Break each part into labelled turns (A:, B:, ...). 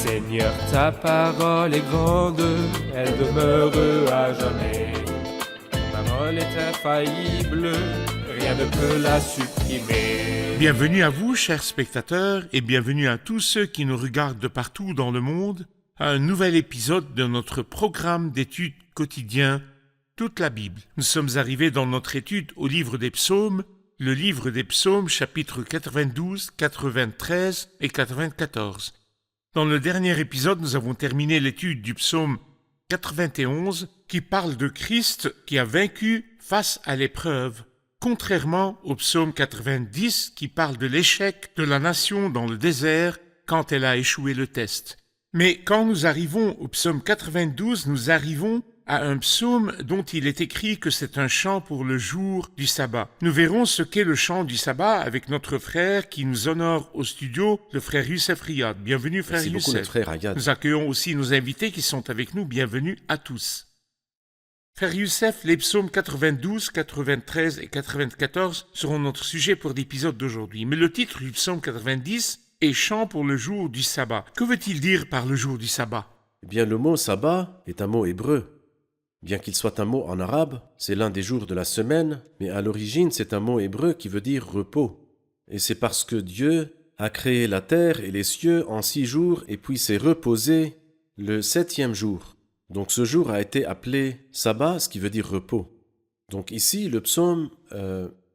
A: Seigneur, ta parole est grande, elle demeure à jamais. Ta parole est infaillible, rien ne peut la supprimer.
B: Bienvenue à vous, chers spectateurs, et bienvenue à tous ceux qui nous regardent de partout dans le monde, à un nouvel épisode de notre programme d'études quotidien, toute la Bible. Nous sommes arrivés dans notre étude au livre des psaumes, le livre des psaumes, chapitres 92, 93 et 94. Dans le dernier épisode, nous avons terminé l'étude du psaume 91 qui parle de Christ qui a vaincu face à l'épreuve, contrairement au psaume 90 qui parle de l'échec de la nation dans le désert quand elle a échoué le test. Mais quand nous arrivons au psaume 92, nous arrivons à un psaume dont il est écrit que c'est un chant pour le jour du sabbat. Nous verrons ce qu'est le chant du sabbat avec notre frère qui nous honore au studio, le frère Youssef Riyad. Bienvenue, frère Youssef.
C: Merci beaucoup, notre frère Riyad.
B: Nous accueillons aussi nos invités qui sont avec nous. Bienvenue à tous. Frère Youssef, les psaumes 92, 93 et 94 seront notre sujet pour l'épisode d'aujourd'hui. Mais le titre du psaume 90 est chant pour le jour du sabbat. Que veut-il dire par le jour du sabbat?
C: Eh bien, le mot sabbat est un mot hébreu. Bien qu'il soit un mot en arabe, c'est l'un des jours de la semaine, mais à l'origine, c'est un mot hébreu qui veut dire repos. Et c'est parce que Dieu a créé la terre et les cieux en 6 jours et puis s'est reposé le 7e jour. Donc ce jour a été appelé sabbat, ce qui veut dire repos. Donc ici,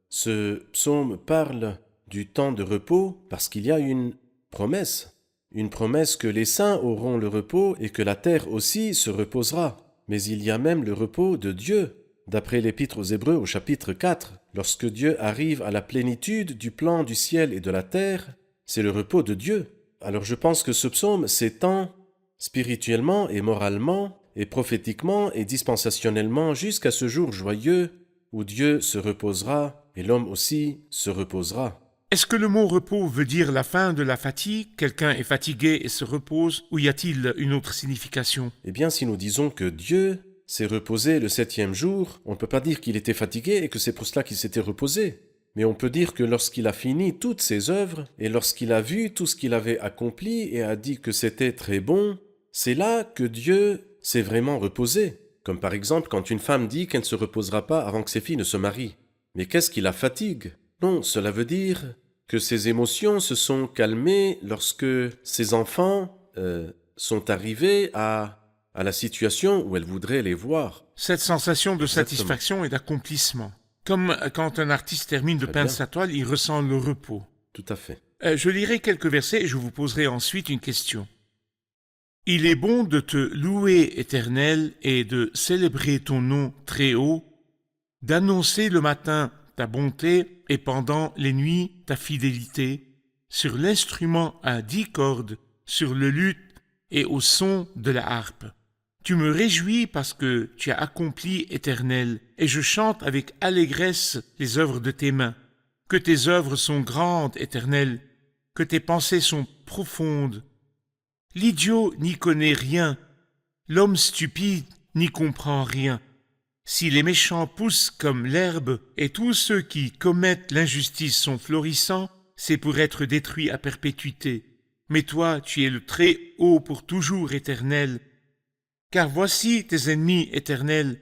C: ce psaume parle du temps de repos parce qu'il y a une promesse que les saints auront le repos et que la terre aussi se reposera. Mais il y a même le repos de Dieu. D'après l'Épître aux Hébreux au chapitre 4, lorsque Dieu arrive à la plénitude du plan du ciel et de la terre, c'est le repos de Dieu. Alors je pense que ce psaume s'étend spirituellement et moralement et prophétiquement et dispensationnellement jusqu'à ce jour joyeux où Dieu se reposera et l'homme aussi se reposera.
B: Est-ce que le mot repos veut dire la fin de la fatigue? Quelqu'un est fatigué et se repose? Ou y a-t-il une autre signification?
C: Eh bien, si nous disons que Dieu s'est reposé le 7e jour, on ne peut pas dire qu'il était fatigué et que c'est pour cela qu'il s'était reposé. Mais on peut dire que lorsqu'il a fini toutes ses œuvres et lorsqu'il a vu tout ce qu'il avait accompli et a dit que c'était très bon, c'est là que Dieu s'est vraiment reposé. Comme par exemple quand une femme dit qu'elle ne se reposera pas avant que ses filles ne se marient. Mais qu'est-ce qui la fatigue? Non, cela veut dire que ses émotions se sont calmées lorsque ses enfants sont arrivés à la situation où elle voudrait les voir.
B: Cette sensation de
C: Exactement.
B: Satisfaction et d'accomplissement. Comme quand un artiste termine de
C: Très
B: peindre
C: bien.
B: sa toile, il ressent le repos.
C: Tout à fait.
B: Je lirai quelques versets et je vous poserai ensuite une question. Il est bon de te louer, Éternel, et de célébrer ton nom très haut, d'annoncer le matin ta bonté et pendant les nuits ta fidélité, sur l'instrument à 10 cordes, sur le luth et au son de la harpe. Tu me réjouis parce que tu as accompli, Éternel, et je chante avec allégresse les œuvres de tes mains. Que tes œuvres sont grandes, Éternel, que tes pensées sont profondes. L'idiot n'y connaît rien, l'homme stupide n'y comprend rien. Si les méchants poussent comme l'herbe et tous ceux qui commettent l'injustice sont florissants, c'est pour être détruits à perpétuité. Mais toi, tu es le très haut pour toujours, Éternel. Car voici tes ennemis, Éternel.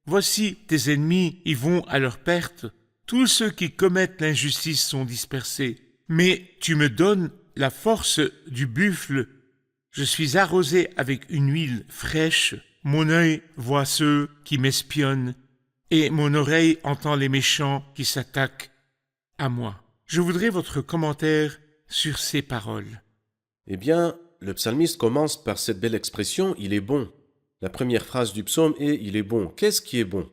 B: Voici tes ennemis, ils vont à leur perte. Tous ceux qui commettent l'injustice sont dispersés. Mais tu me donnes la force du buffle. Je suis arrosé avec une huile fraîche. Mon œil voit ceux qui m'espionnent, et mon oreille entend les méchants qui s'attaquent à moi. Je voudrais votre commentaire sur ces paroles.
C: Eh bien, le psalmiste commence par cette belle expression « il est bon ». La première phrase du psaume est « il est bon ». Qu'est-ce qui est bon?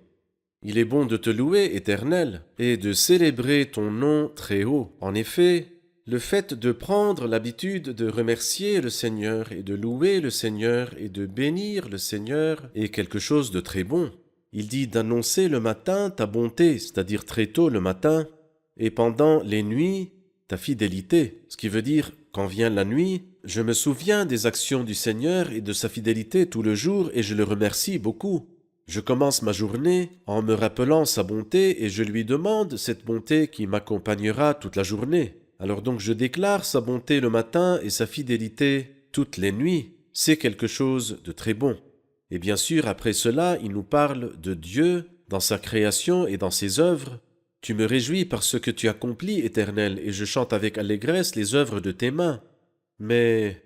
C: Il est bon de te louer, Éternel, et de célébrer ton nom très haut. En effet, le fait de prendre l'habitude de remercier le Seigneur et de louer le Seigneur et de bénir le Seigneur est quelque chose de très bon. Il dit d'annoncer le matin ta bonté, c'est-à-dire très tôt le matin, et pendant les nuits ta fidélité, ce qui veut dire quand vient la nuit, je me souviens des actions du Seigneur et de sa fidélité tout le jour et je le remercie beaucoup. Je commence ma journée en me rappelant sa bonté et je lui demande cette bonté qui m'accompagnera toute la journée. Alors donc je déclare sa bonté le matin et sa fidélité toutes les nuits, c'est quelque chose de très bon. Et bien sûr, après cela, il nous parle de Dieu dans sa création et dans ses œuvres. Tu me réjouis par ce que tu accomplis, Éternel, et je chante avec allégresse les œuvres de tes mains. Mais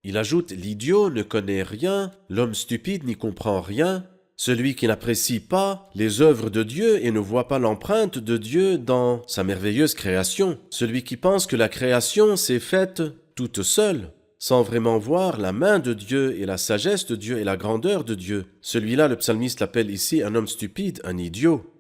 C: il ajoute, l'idiot ne connaît rien, l'homme stupide n'y comprend rien, celui qui n'apprécie pas les œuvres de Dieu et ne voit pas l'empreinte de Dieu dans sa merveilleuse création, celui qui pense que la création s'est faite toute seule, sans vraiment voir la main de Dieu et la sagesse de Dieu et la grandeur de Dieu. Celui-là, le psalmiste l'appelle ici un homme stupide, un idiot.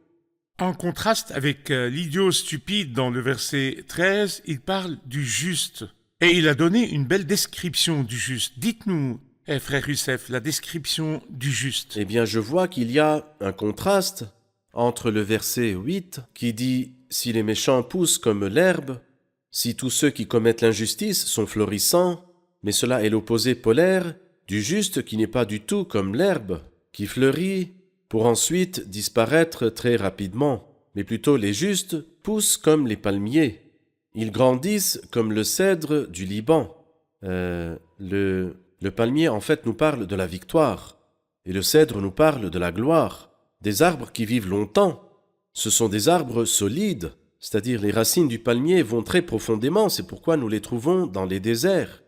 B: En contraste avec l'idiot stupide dans le verset 13, il parle du juste. Et il a donné une belle description du juste. Dites-nous, frère Youssef, la description du juste.
C: Eh bien, je vois qu'il y a un contraste entre le verset 8 qui dit « Si les méchants poussent comme l'herbe, si tous ceux qui commettent l'injustice sont florissants, mais cela est l'opposé polaire du juste qui n'est pas du tout comme l'herbe, qui fleurit pour ensuite disparaître très rapidement, mais plutôt les justes poussent comme les palmiers. Ils grandissent comme le cèdre du Liban. » Le palmier, en fait, nous parle de la victoire, et le cèdre nous parle de la gloire. Des arbres qui vivent longtemps, ce sont des arbres solides, c'est-à-dire les racines du palmier vont très profondément, c'est pourquoi nous les trouvons dans les déserts.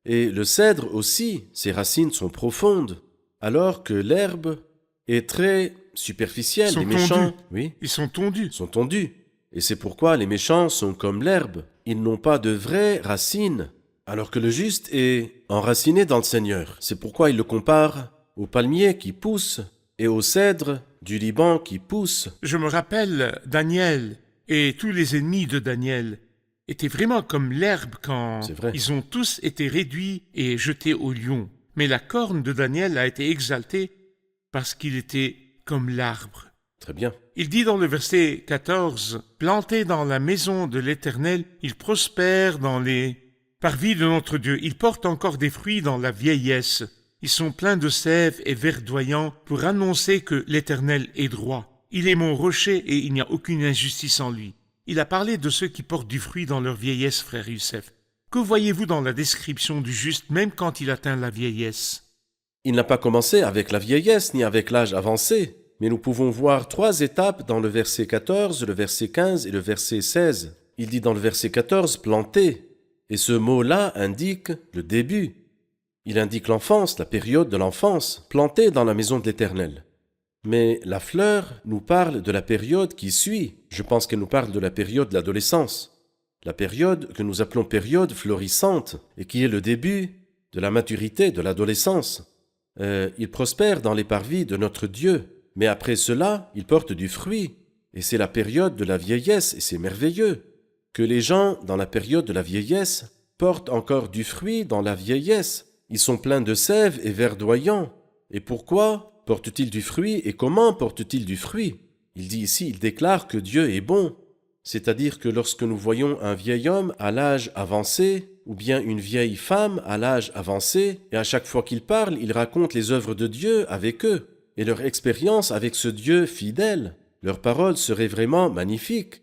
C: Et le cèdre aussi, ses racines sont profondes, alors que l'herbe est très superficielle. Les méchants, oui,
B: ils sont tondus.
C: Sont tondus. Et c'est pourquoi les méchants sont comme l'herbe. Ils n'ont pas de vraies racines, alors que le juste est enraciné dans le Seigneur. C'est pourquoi il le compare au palmier qui pousse et au cèdre du Liban qui pousse.
B: Je me rappelle Daniel et tous les ennemis de Daniel étaient vraiment comme l'herbe quand ils ont tous été réduits et jetés au lion. Mais la corne de Daniel a été exaltée parce qu'il était comme l'arbre.
C: Très bien.
B: Il dit dans le verset 14, « Planté dans la maison de l'Éternel, il prospère dans les parvis de notre Dieu. Il porte encore des fruits dans la vieillesse. Ils sont pleins de sève et verdoyants pour annoncer que l'Éternel est droit. Il est mon rocher et il n'y a aucune injustice en lui. » Il a parlé de ceux qui portent du fruit dans leur vieillesse, frère Youssef. Que voyez-vous dans la description du juste, même quand il atteint la vieillesse?
C: Il n'a pas commencé avec la vieillesse ni avec l'âge avancé, mais nous pouvons voir 3 étapes dans le verset 14, le verset 15 et le verset 16. Il dit dans le verset 14 « planté », et ce mot-là indique le début. Il indique l'enfance, la période de l'enfance, planté dans la maison de l'Éternel. Mais la fleur nous parle de la période qui suit. Je pense qu'elle nous parle de la période de l'adolescence. La période que nous appelons période florissante et qui est le début de la maturité, de l'adolescence. Il prospère dans les parvis de notre Dieu. Mais après cela, il porte du fruit. Et c'est la période de la vieillesse et c'est merveilleux. Que les gens, dans la période de la vieillesse, portent encore du fruit dans la vieillesse. Ils sont pleins de sève et verdoyants. Et pourquoi portent-ils du fruit et comment portent-ils du fruit? Il dit ici, il déclare que Dieu est bon. C'est-à-dire que lorsque nous voyons un vieil homme à l'âge avancé, ou bien une vieille femme à l'âge avancé, et à chaque fois qu'il parle, il raconte les œuvres de Dieu avec eux, et leur expérience avec ce Dieu fidèle. Leurs paroles seraient vraiment magnifiques,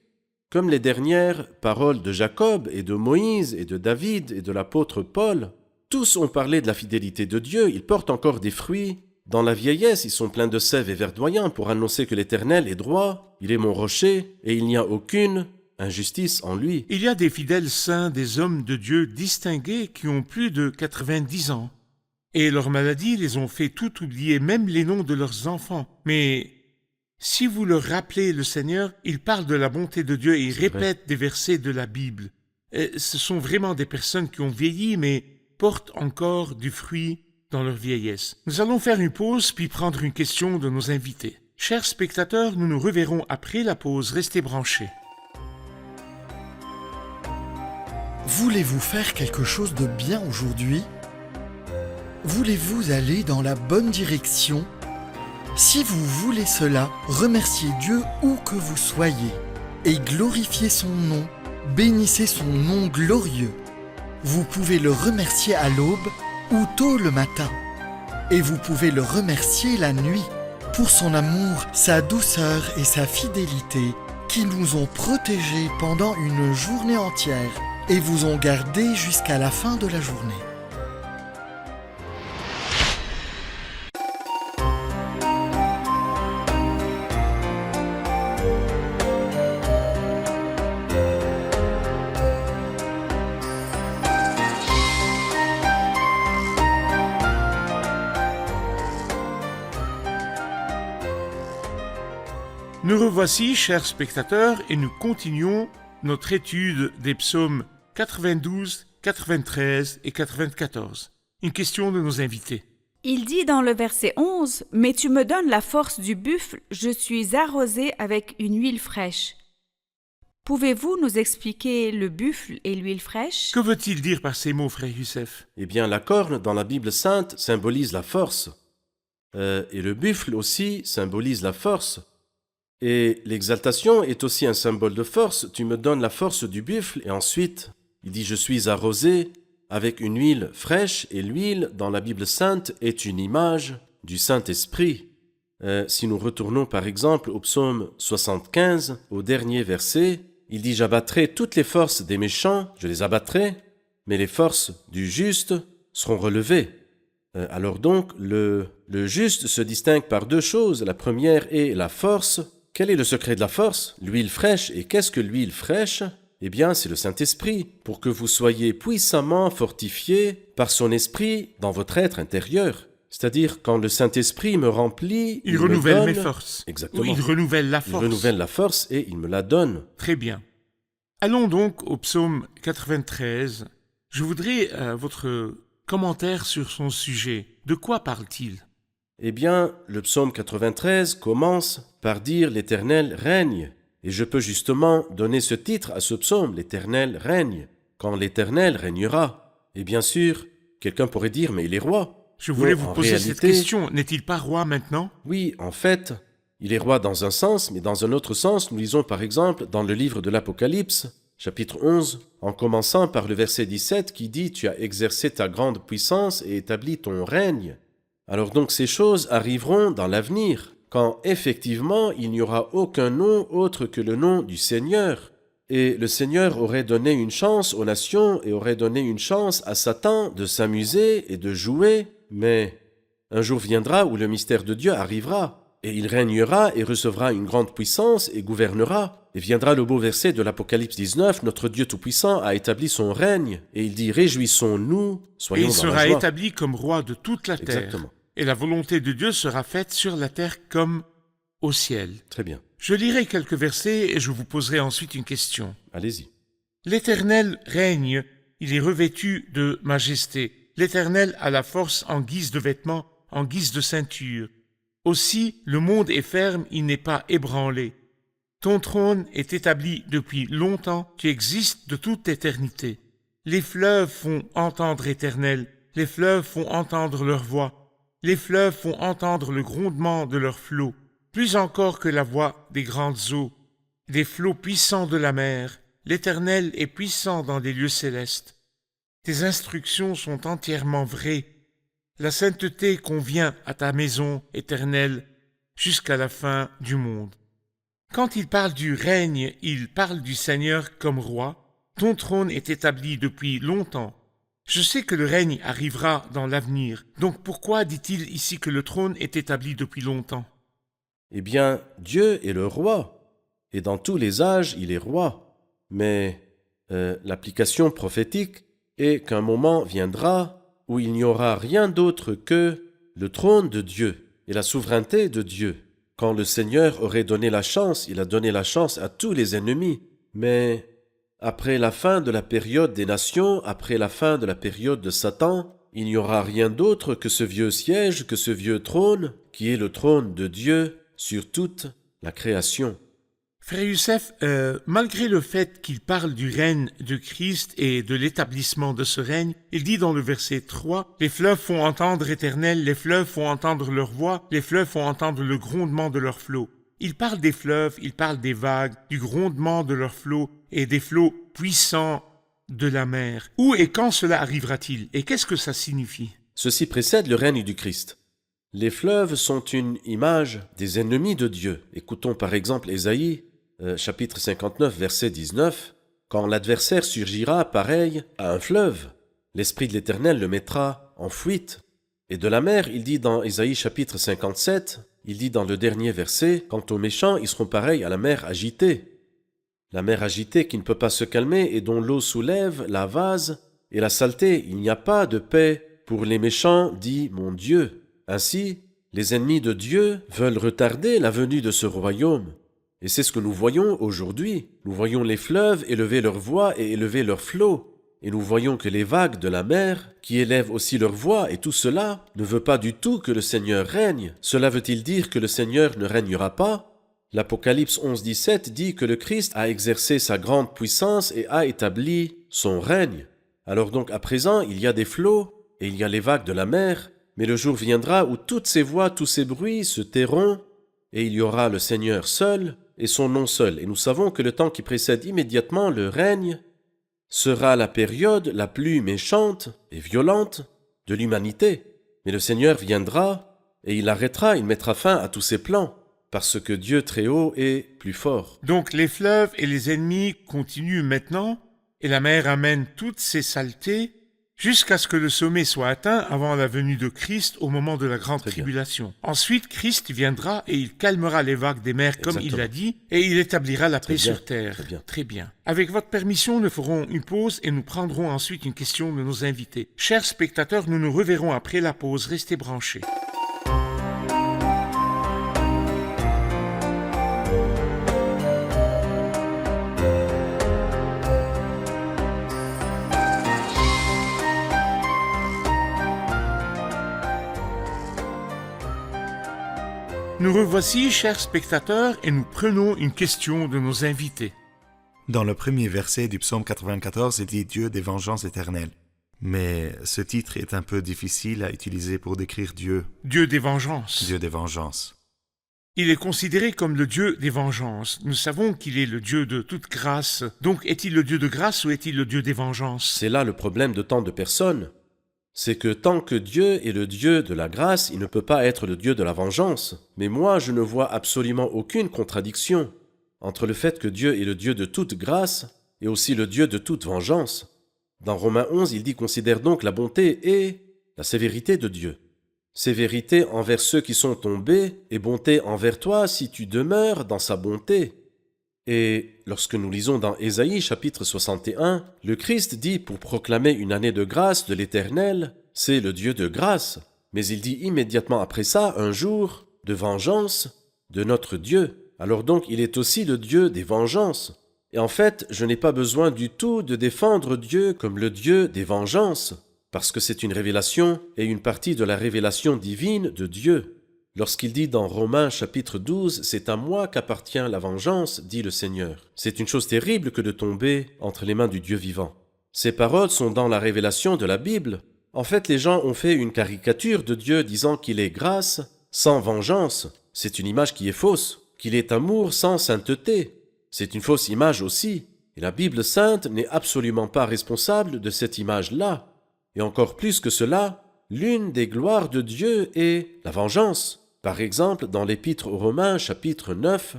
C: comme les dernières paroles de Jacob et de Moïse et de David et de l'apôtre Paul. Tous ont parlé de la fidélité de Dieu, ils portent encore des fruits. Dans la vieillesse, ils sont pleins de sève et verdoyants pour annoncer que l'Éternel est droit, il est mon rocher, et il n'y a aucune injustice en lui.
B: Il y a des fidèles saints, des hommes de Dieu distingués qui ont plus de 90 ans. Et leurs maladies les ont fait tout oublier, même les noms de leurs enfants. Mais si vous leur rappelez le Seigneur, ils parlent de la bonté de Dieu et ils répètent des versets de la Bible. Ce sont vraiment des personnes qui ont vieilli, mais portent encore du fruit dans leur vieillesse. Nous allons faire une pause puis prendre une question de nos invités. Chers spectateurs, nous nous reverrons après la pause. Restez branchés.
D: Voulez-vous faire quelque chose de bien aujourd'hui? Voulez-vous aller dans la bonne direction? Si vous voulez cela, remerciez Dieu où que vous soyez et glorifiez son nom, bénissez son nom glorieux. Vous pouvez le remercier à l'aube ou tôt le matin. Et vous pouvez le remercier la nuit pour son amour, sa douceur et sa fidélité qui nous ont protégés pendant une journée entière et vous ont gardés jusqu'à la fin de la journée.
B: Nous revoici, chers spectateurs, et nous continuons notre étude des psaumes 92, 93 et 94. Une question de nos invités.
E: Il dit dans le verset 11 « Mais tu me donnes la force du buffle, je suis arrosé avec une huile fraîche. » Pouvez-vous nous expliquer le buffle et l'huile fraîche?
B: Que veut-il dire par ces mots, frère Youssef?
C: Eh bien, la corne dans la Bible sainte symbolise la force. Et le buffle aussi symbolise la force. Et l'exaltation est aussi un symbole de force. Tu me donnes la force du buffle. Et ensuite, il dit « Je suis arrosé avec une huile fraîche ». Et l'huile dans la Bible sainte est une image du Saint-Esprit. Si nous retournons par exemple au psaume 75, au dernier verset, il dit « J'abattrai toutes les forces des méchants, je les abattrai, mais les forces du juste seront relevées. » Alors donc, le juste se distingue par deux choses. La première est la force. Quel est le secret de la force? L'huile fraîche. Et qu'est-ce que l'huile fraîche? Eh bien, c'est le Saint-Esprit, pour que vous soyez puissamment fortifiés par son esprit dans votre être intérieur. C'est-à-dire, quand le Saint-Esprit me remplit,
B: Il
C: me
B: renouvelle
C: donne...
B: mes forces.
C: Exactement.
B: Ou il renouvelle la
C: Il
B: force.
C: renouvelle la force et il me la donne.
B: Très bien. Allons donc au psaume 93. Je voudrais votre commentaire sur son sujet. De quoi parle-t-il?
C: Eh bien, le psaume 93 commence par dire « L'Éternel règne ». Et je peux justement donner ce titre à ce psaume, « L'Éternel règne ». Quand l'Éternel régnera. Et bien sûr, quelqu'un pourrait dire « Mais il est roi ».
B: Je voulais
C: Non,
B: vous
C: en
B: poser cette
C: réalité,
B: question. N'est-il pas roi maintenant?
C: Oui, en fait, il est roi dans un sens, mais dans un autre sens, nous lisons par exemple dans le livre de l'Apocalypse, chapitre 11, en commençant par le verset 17 qui dit « Tu as exercé ta grande puissance et établi ton règne ». Alors donc ces choses arriveront dans l'avenir, quand effectivement il n'y aura aucun nom autre que le nom du Seigneur. Et le Seigneur aurait donné une chance aux nations et aurait donné une chance à Satan de s'amuser et de jouer, mais un jour viendra où le mystère de Dieu arrivera, et il régnera et recevra une grande puissance et gouvernera. Et viendra le beau verset de l'Apocalypse 19, « Notre Dieu Tout-Puissant a établi son règne, et il dit, réjouissons-nous,
B: Et
C: soyons
B: il
C: dans la
B: sera
C: joie. »
B: établi comme roi de toute la terre.
C: Exactement.
B: Et la volonté de Dieu sera faite sur la terre comme au ciel.
C: Très bien.
B: Je lirai quelques versets et je vous poserai ensuite une question.
C: Allez-y.
B: L'Éternel règne, il est revêtu de majesté. L'Éternel a la force en guise de vêtements, en guise de ceinture. Aussi, le monde est ferme, il n'est pas ébranlé. Ton trône est établi depuis longtemps, tu existes de toute éternité. Les fleuves font entendre Éternel, les fleuves font entendre leur voix. Les fleuves font entendre le grondement de leurs flots, plus encore que la voix des grandes eaux. Des flots puissants de la mer, l'Éternel est puissant dans les lieux célestes. Tes instructions sont entièrement vraies. La sainteté convient à ta maison, Éternel, jusqu'à la fin du monde. Quand il parle du règne, il parle du Seigneur comme roi. Ton trône est établi depuis longtemps. Je sais que le règne arrivera dans l'avenir. Donc pourquoi dit-il ici que le trône est établi depuis longtemps?
C: Eh bien, Dieu est le roi, et dans tous les âges, il est roi. Mais l'application prophétique est qu'un moment viendra où il n'y aura rien d'autre que le trône de Dieu et la souveraineté de Dieu. Quand le Seigneur aurait donné la chance, il a donné la chance à tous les ennemis. Mais après la fin de la période des nations, après la fin de la période de Satan, il n'y aura rien d'autre que ce vieux siège, que ce vieux trône, qui est le trône de Dieu sur toute la création.
B: Frère Youssef, malgré le fait qu'il parle du règne de Christ et de l'établissement de ce règne, il dit dans le verset 3, « Les fleuves font entendre Éternel, les fleuves font entendre leur voix, les fleuves font entendre le grondement de leurs flots. » Il parle des fleuves, il parle des vagues, du grondement de leurs flots et des flots puissants de la mer. Où et quand cela arrivera-t-il? Et qu'est-ce que ça signifie?
C: Ceci précède le règne du Christ. Les fleuves sont une image des ennemis de Dieu. Écoutons par exemple Ésaïe, chapitre 59, verset 19. « Quand l'adversaire surgira pareil à un fleuve, l'Esprit de l'Éternel le mettra en fuite. » Et de la mer, il dit dans Ésaïe chapitre 57, il dit dans le dernier verset, « Quant aux méchants, ils seront pareils à la mer agitée. » La mer agitée qui ne peut pas se calmer et dont l'eau soulève la vase et la saleté. Il n'y a pas de paix pour les méchants, dit mon Dieu. Ainsi, les ennemis de Dieu veulent retarder la venue de ce royaume. Et c'est ce que nous voyons aujourd'hui. Nous voyons les fleuves élever leur voix et élever leurs flots. Et nous voyons que les vagues de la mer, qui élèvent aussi leur voix, et tout cela ne veut pas du tout que le Seigneur règne. Cela veut-il dire que le Seigneur ne régnera pas? L'Apocalypse 11:17 dit que le Christ a exercé sa grande puissance et a établi son règne. Alors donc à présent, il y a des flots et il y a les vagues de la mer, mais le jour viendra où toutes ces voix, tous ces bruits se tairont et il y aura le Seigneur seul et son nom seul. Et nous savons que le temps qui précède immédiatement le règne sera la période la plus méchante et violente de l'humanité. Mais le Seigneur viendra et il arrêtera, il mettra fin à tous ses plans, parce que Dieu très haut est plus fort.
B: Donc les fleuves et les ennemis continuent maintenant, et la mer amène toutes ces saletés jusqu'à ce que le sommet soit atteint avant la venue de Christ au moment de la grande
C: Très bien.
B: tribulation. Ensuite, Christ viendra et il calmera les vagues des mers comme il
C: Exactement.
B: l'a dit, et il établira la
C: Très
B: paix
C: bien,
B: sur terre.
C: très bien.
B: Très bien. Avec votre permission, nous ferons une pause et nous prendrons ensuite une question de nos invités. Chers spectateurs, nous nous reverrons après la pause. Restez branchés. Nous revoici, chers spectateurs, et nous prenons une question de nos invités.
F: Dans le premier verset du psaume 94, il dit « Dieu des vengeances éternelles ». Mais ce titre est un peu difficile à utiliser pour décrire Dieu,
B: Dieu des vengeances.
F: Dieu des vengeances.
B: Il est considéré comme le Dieu des vengeances. Nous savons qu'il est le Dieu de toute grâce. Donc, est-il le Dieu de grâce ou est-il le Dieu des vengeances?
C: C'est là le problème de tant de personnes. C'est que tant que Dieu est le Dieu de la grâce, il ne peut pas être le Dieu de la vengeance. Mais moi, je ne vois absolument aucune contradiction entre le fait que Dieu est le Dieu de toute grâce et aussi le Dieu de toute vengeance. Dans Romains 11, il dit « Considère donc la bonté et la sévérité de Dieu. Sévérité envers ceux qui sont tombés et bonté envers toi si tu demeures dans sa bonté. » Et lorsque nous lisons dans Ésaïe chapitre 61, le Christ dit pour proclamer une année de grâce de l'Éternel, c'est le Dieu de grâce. Mais il dit immédiatement après ça, un jour de vengeance de notre Dieu. Alors donc il est aussi le Dieu des vengeances. Et en fait, je n'ai pas besoin du tout de défendre Dieu comme le Dieu des vengeances, parce que c'est une révélation et une partie de la révélation divine de Dieu. Lorsqu'il dit dans Romains chapitre 12 « C'est à moi qu'appartient la vengeance », dit le Seigneur. C'est une chose terrible que de tomber entre les mains du Dieu vivant. Ces paroles sont dans la révélation de la Bible. En fait, les gens ont fait une caricature de Dieu disant qu'il est grâce sans vengeance. C'est une image qui est fausse, qu'il est amour sans sainteté. C'est une fausse image aussi. Et la Bible sainte n'est absolument pas responsable de cette image-là. Et encore plus que cela, l'une des gloires de Dieu est la vengeance. Par exemple, dans l'Épître aux Romains, chapitre 9,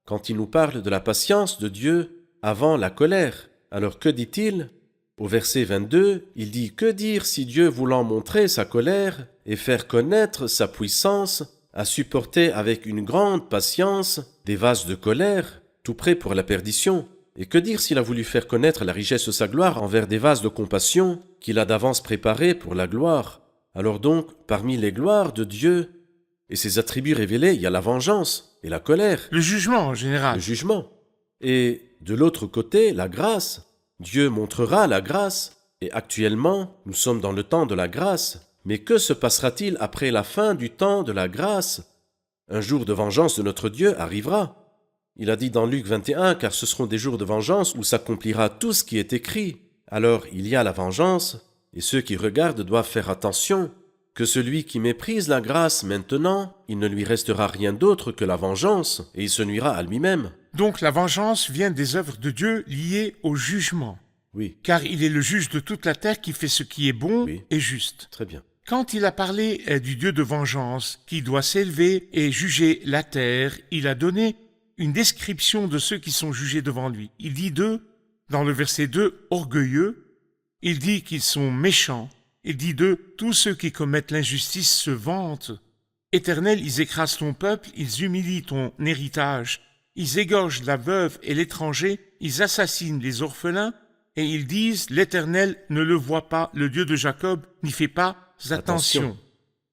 C: quand il nous parle de la patience de Dieu avant la colère. Alors que dit-il? Au verset 22, il dit « Que dire si Dieu voulant montrer sa colère et faire connaître sa puissance, a supporté avec une grande patience des vases de colère, tout prêts pour la perdition? Et que dire s'il a voulu faire connaître la richesse de sa gloire envers des vases de compassion qu'il a d'avance préparés pour la gloire? Alors donc, parmi les gloires de Dieu et ses attributs révélés, il y a la vengeance et la colère,
B: Le jugement en général.
C: le jugement. Et de l'autre côté, la grâce. Dieu montrera la grâce. Et actuellement, nous sommes dans le temps de la grâce. Mais que se passera-t-il après la fin du temps de la grâce? Un jour de vengeance de notre Dieu arrivera. Il a dit dans Luc 21, car ce seront des jours de vengeance où s'accomplira tout ce qui est écrit. Alors il y a la vengeance, et ceux qui regardent doivent faire attention, que celui qui méprise la grâce maintenant, il ne lui restera rien d'autre que la vengeance, et il se nuira à lui-même.
B: Donc la vengeance vient des œuvres de Dieu liées au jugement.
C: Oui,
B: Car il est le juge de toute la terre qui fait ce qui est bon
C: Oui.
B: et juste.
C: très bien.
B: Quand il a parlé du Dieu de vengeance qui doit s'élever et juger la terre, il a donné une description de ceux qui sont jugés devant lui. Il dit d'eux, dans le verset 2, orgueilleux. Il dit qu'ils sont méchants. Il dit d'eux, tous ceux qui commettent l'injustice se vantent. Éternel, ils écrasent ton peuple, ils humilient ton héritage. Ils égorgent la veuve et l'étranger, ils assassinent les orphelins, et ils disent, l'Éternel ne le voit pas, le Dieu de Jacob n'y fait pas attention.
C: Attention.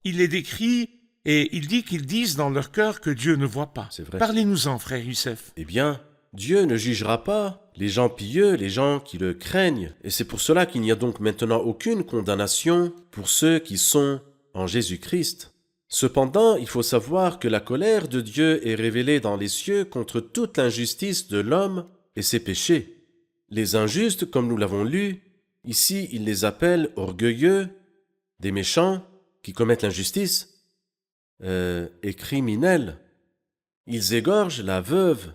B: Il les décrit et il dit qu'ils disent dans leur cœur que Dieu ne voit pas.
C: C'est vrai.
B: Parlez-nous-en, frère Youssef.
C: Eh bien, Dieu ne jugera pas les gens pieux, les gens qui le craignent. Et c'est pour cela qu'il n'y a donc maintenant aucune condamnation pour ceux qui sont en Jésus-Christ. Cependant, il faut savoir que la colère de Dieu est révélée dans les cieux contre toute l'injustice de l'homme et ses péchés. Les injustes, comme nous l'avons lu, ici il les appelle orgueilleux, des méchants qui commettent l'injustice, et criminels. Ils égorgent la veuve,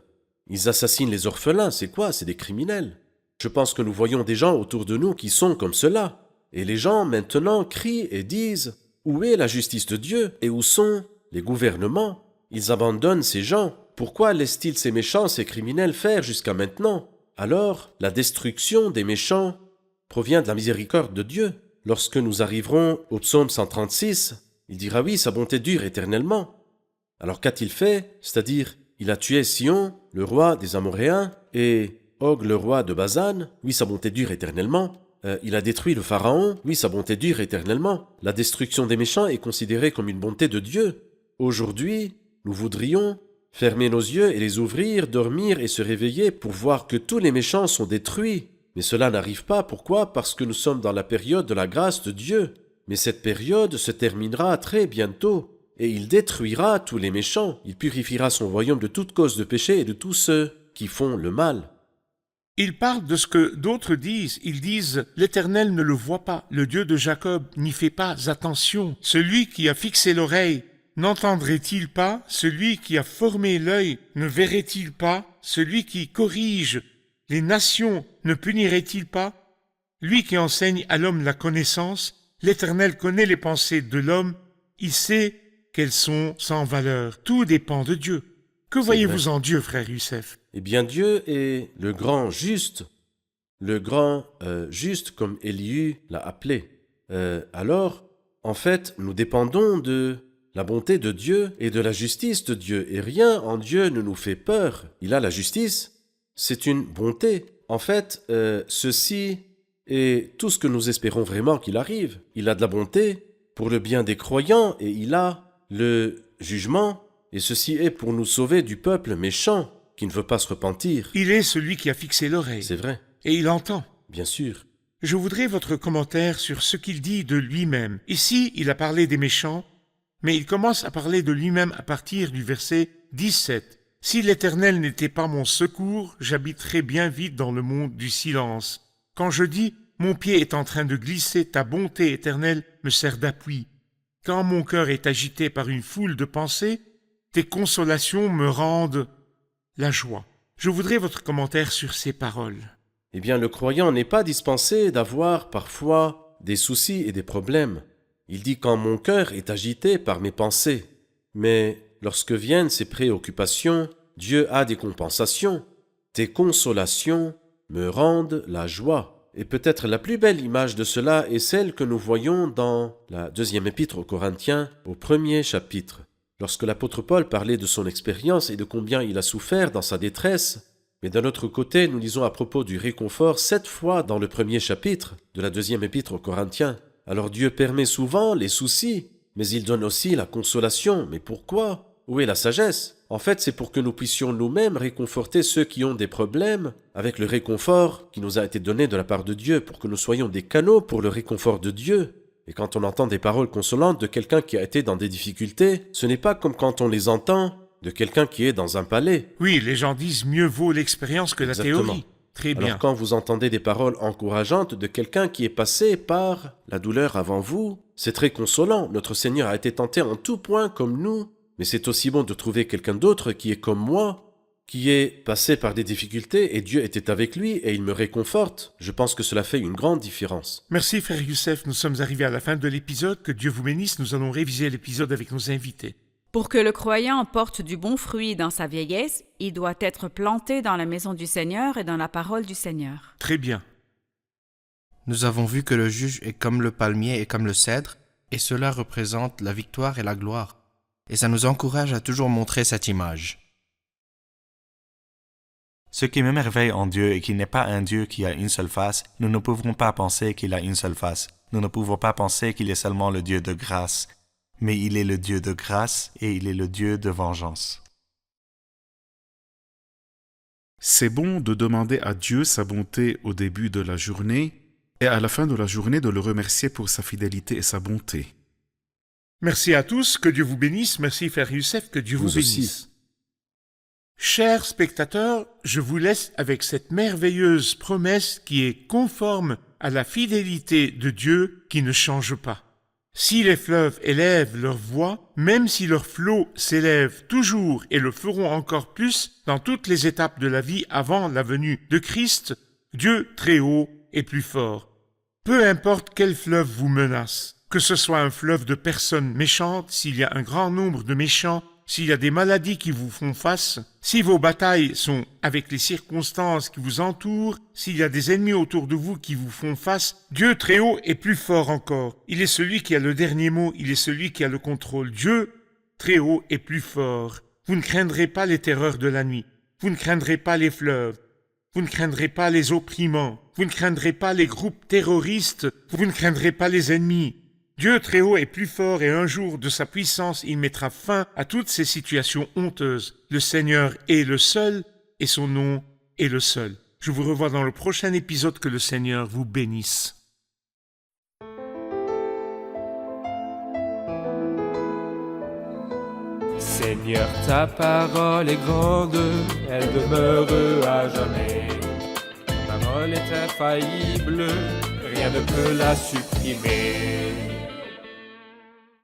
C: ils assassinent les orphelins, c'est quoi? C'est des criminels. Je pense que nous voyons des gens autour de nous qui sont comme cela. Et les gens maintenant crient et disent « Où est la justice de Dieu et où sont les gouvernements ?» Ils abandonnent ces gens. Pourquoi laissent-ils ces méchants, ces criminels faire jusqu'à maintenant? Alors, la destruction des méchants provient de la miséricorde de Dieu. Lorsque nous arriverons au psaume 136, il dira « Oui, sa bonté dure éternellement ». Alors qu'a-t-il fait? C'est-à-dire, il a tué Sion, le roi des Amoréens, et Og, le roi de Basan. Oui, sa bonté dure éternellement. Il a détruit le Pharaon. Oui, sa bonté dure éternellement. La destruction des méchants est considérée comme une bonté de Dieu. Aujourd'hui, nous voudrions fermer nos yeux et les ouvrir, dormir et se réveiller pour voir que tous les méchants sont détruits. Mais cela n'arrive pas. Pourquoi? Parce que nous sommes dans la période de la grâce de Dieu. Mais cette période se terminera très bientôt, et il détruira tous les méchants. Il purifiera son royaume de toute cause de péché et de tous ceux qui font le mal.
B: Il parle de ce que d'autres disent. Ils disent « L'Éternel ne le voit pas, le Dieu de Jacob n'y fait pas attention. Celui qui a fixé l'oreille, n'entendrait-il pas? Celui qui a formé l'œil, ne verrait-il pas? Celui qui corrige les nations, ne punirait-il pas? Lui qui enseigne à l'homme la connaissance, l'Éternel connaît les pensées de l'homme, il sait qu'elles sont sans valeur. Tout dépend de Dieu. Que voyez-vous en Dieu, frère Youssef?
C: Eh bien, Dieu est le grand juste comme Élihu l'a appelé. Alors, en fait, nous dépendons de la bonté de Dieu et de la justice de Dieu, et rien en Dieu ne nous fait peur. Il a la justice, c'est une bonté. En fait, ceci est tout ce que nous espérons vraiment qu'il arrive. Il a de la bonté pour le bien des croyants, et il a le jugement, et ceci est pour nous sauver du peuple méchant qui ne veut pas se repentir.
B: Il est celui qui a fixé l'oreille.
C: C'est vrai,
B: Et il entend.
C: bien sûr.
B: Je voudrais votre commentaire sur ce qu'il dit de lui-même. Ici, il a parlé des méchants, mais il commence à parler de lui-même à partir du verset 17. « Si l'Éternel n'était pas mon secours, j'habiterais bien vite dans le monde du silence. Quand je dis « Mon pied est en train de glisser, ta bonté éternelle me sert d'appui. Quand mon cœur est agité par une foule de pensées, tes consolations me rendent la joie. » Je voudrais votre commentaire sur ces paroles.
C: Eh bien, le croyant n'est pas dispensé d'avoir parfois des soucis et des problèmes. Il dit « quand mon cœur est agité par mes pensées ». Mais lorsque viennent ces préoccupations, Dieu a des compensations. Tes consolations me rendent la joie. Et peut-être la plus belle image de cela est celle que nous voyons dans la deuxième épître aux Corinthiens, au 1er chapitre. Lorsque l'apôtre Paul parlait de son expérience et de combien il a souffert dans sa détresse, mais d'un autre côté, nous lisons à propos du réconfort 7 fois dans le 1er chapitre de la deuxième épître aux Corinthiens. Alors Dieu permet souvent les soucis, mais il donne aussi la consolation. Mais pourquoi? Où est la sagesse? En fait, c'est pour que nous puissions nous-mêmes réconforter ceux qui ont des problèmes avec le réconfort qui nous a été donné de la part de Dieu, pour que nous soyons des canaux pour le réconfort de Dieu. Et quand on entend des paroles consolantes de quelqu'un qui a été dans des difficultés, ce n'est pas comme quand on les entend de quelqu'un qui est dans un palais.
B: Oui, les gens disent mieux vaut l'expérience que la
C: Exactement.
B: théorie. Très bien.
C: Alors quand vous entendez des paroles encourageantes de quelqu'un qui est passé par la douleur avant vous, c'est très consolant. Notre Seigneur a été tenté en tout point comme nous, mais c'est aussi bon de trouver quelqu'un d'autre qui est comme moi, qui est passé par des difficultés et Dieu était avec lui et il me réconforte. Je pense que cela fait une grande différence.
B: Merci, frère Youssef. Nous sommes arrivés à la fin de l'épisode. Que Dieu vous bénisse. Nous allons réviser l'épisode avec nos invités.
E: Pour que le croyant porte du bon fruit dans sa vieillesse, il doit être planté dans la maison du Seigneur et dans la parole du Seigneur.
B: Très bien.
G: Nous avons vu que le juge est comme le palmier et comme le cèdre, et cela représente la victoire et la gloire. Et ça nous encourage à toujours montrer cette image.
F: Ce qui m'émerveille en Dieu est qu'il n'est pas un Dieu qui a une seule face. Nous ne pouvons pas penser qu'il a une seule face. Nous ne pouvons pas penser qu'il est seulement le Dieu de grâce. mais il est le Dieu de grâce et il est le Dieu de vengeance.
H: C'est bon de demander à Dieu sa bonté au début de la journée et à la fin de la journée de le remercier pour sa fidélité et sa bonté.
B: Merci à tous, que Dieu vous bénisse. Merci Frère Youssef, que Dieu vous
C: Vous aussi.
B: bénisse. Chers spectateurs, je vous laisse avec cette merveilleuse promesse qui est conforme à la fidélité de Dieu qui ne change pas. Si les fleuves élèvent leur voix, même si leurs flots s'élèvent toujours et le feront encore plus dans toutes les étapes de la vie avant la venue de Christ, Dieu très haut est plus fort. Peu importe quel fleuve vous menace, que ce soit un fleuve de personnes méchantes, s'il y a un grand nombre de méchants, s'il y a des maladies qui vous font face, si vos batailles sont avec les circonstances qui vous entourent, s'il y a des ennemis autour de vous qui vous font face, Dieu très haut est plus fort encore. Il est celui qui a le dernier mot, il est celui qui a le contrôle. Dieu très haut est plus fort. Vous ne craindrez pas les terreurs de la nuit, vous ne craindrez pas les fleuves, vous ne craindrez pas les opprimants, vous ne craindrez pas les groupes terroristes, vous ne craindrez pas les ennemis. Dieu très haut est plus fort et un jour de sa puissance il mettra fin à toutes ces situations honteuses. Le Seigneur est le seul et son nom est le seul. Je vous revois dans le prochain épisode. Que le Seigneur vous bénisse.
A: Seigneur, ta parole est grande, elle demeure à jamais. Ta parole est infaillible, rien ne peut la supprimer.